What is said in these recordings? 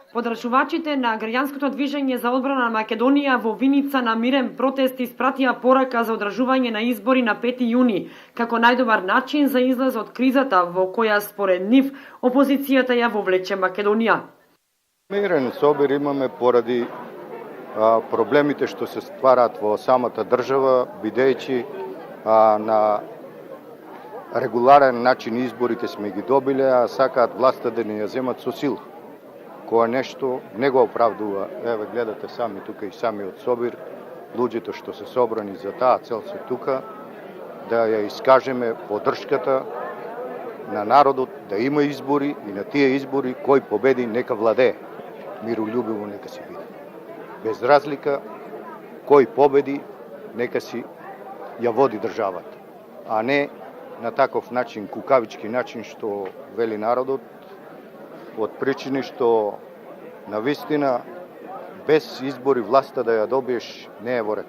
Подрачувачите на граѓанското движење за одбрана на Македонија во Виница на мирен протест испратија порака за одржување на избори на 5 јуни, како најдобар начин за излез од кризата во која според нив опозицијата ја вовлече Македонија. Мирен собир имаме поради проблемите што се ствараат во самата држава, бидејќи на регуларен начин изборите сме ги добиле, а сакаат власта да ни ја земат со сила. Кое нешто не го оправдува. Еве гледате сами тука и сами од собир, луѓето што се собрани за таа цел се тука, да ја искажеме поддршката на народот, да има избори и на тие избори кој победи нека владее. Мирољубиво нека си биде. Без разлика кој победи нека си ја води државата, а не на таков начин, кукавички начин што вели народот, од причини што навистина без избори власта да ја добиеш не е во ред.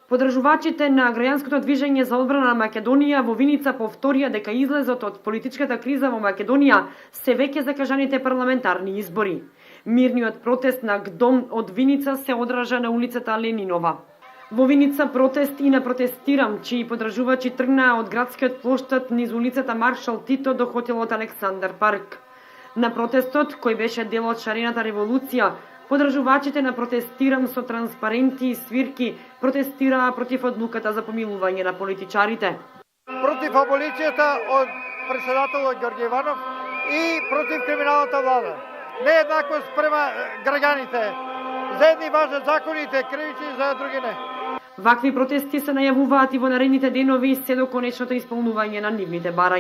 Подржувачите на граѓанското движење за одбрана на Македонија во Виница повторија дека излезот од политичката криза во Македонија се веќе закажаните парламентарни избори. Мирниот протест на ГДОМ од Виница се одржа на улицата Ленинова. Во Виница протест и на протестирам, чии подржувачи тргнаа од градскиот плоштад низ улицата Маршал Тито до хотелот Александар парк. На протестот, кој беше дел од шарената револуција, подржувачите на протестирам со транспаренти и свирки протестираа против одлуката за помилување на политичарите. Против аболицијата од председателот Ѓорѓе Иванов и против криминалната влада. Нееднаквост према граѓаните. За едни важат законите, кривични, за други не. Вакви протести се најавуваат и во наредните денови се до конечното исполнување на нивните барања.